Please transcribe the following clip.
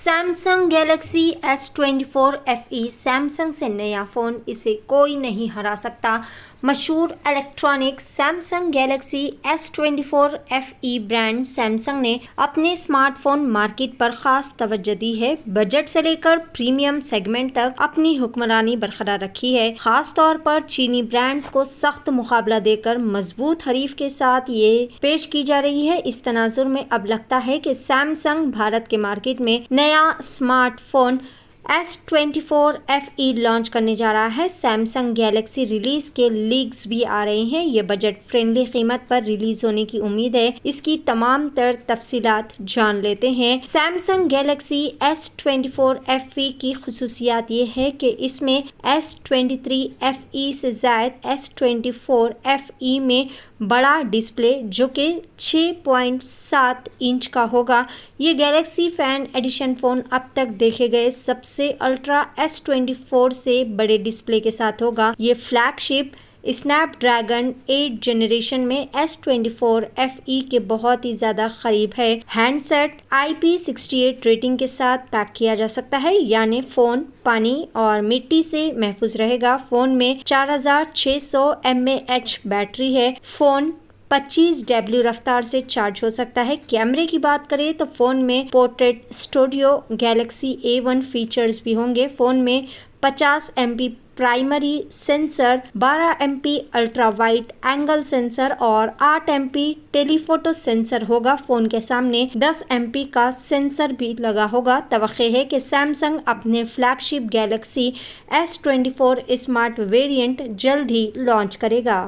Samsung Galaxy S24 FE Samsung से नया phone, इसे कोई नहीं हरा सकता। मशहूर electronics Samsung Galaxy S24 FE brand Samsung ने अपने स्मार्टफोन मार्केट पर खास तवज्जो दी है। बजट से लेकर प्रीमियम सेगमेंट तक अपनी हुक्मरानी बरकरार रखी है। खास तौर पर चीनी ब्रांड्स को सख्त मुकाबला देकर मजबूत हरीफ के साथ ये पेश की जा रही है। इस तनाजुर में अब लगता है कि सैमसंग भारत के मार्केट में नया स्मार्टफोन S24 FE लॉन्च करने जा रहा है। सैमसंग गैलेक्सी रिलीज के लीक्स भी आ रहे हैं। ये बजट फ्रेंडली कीमत पर रिलीज होने की उम्मीद है। इसकी तमाम तर तफसीलात जान लेते हैं। सैमसंग गैलेक्सी S24 FE की खुसूसियात ये है कि इसमें S23 FE से ज़ायद S24 FE में बड़ा डिस्प्ले जो कि 6.7 इंच का होगा। ये गैलेक्सी फैन एडिशन फ़ोन अब तक देखे गए सबसे अल्ट्रा S24 से बड़े डिस्प्ले के साथ होगा। ये फ्लैगशिप स्नैपड्रैगन 8 जनरेशन में S24 FE के बहुत ही ज़्यादा करीब है। हैंडसेट IP68 रेटिंग के साथ पैक किया जा सकता है, यानी फ़ोन पानी और मिट्टी से महफूज रहेगा। फ़ोन में 4600 mAh बैटरी है। फ़ोन 25W रफ्तार से चार्ज हो सकता है। कैमरे की बात करें तो फ़ोन में portrait studio Galaxy A1 features भी होंगे। फ़ोन में 50 MP primary sensor, 12 MP ultra wide angle sensor और 8 MP टेलीफोटो सेंसर होगा। फ़ोन के सामने 10 MP का सेंसर भी लगा होगा। तवक्के है कि सैमसंग अपने flagship Galaxy S24 smart variant जल्द ही लॉन्च करेगा।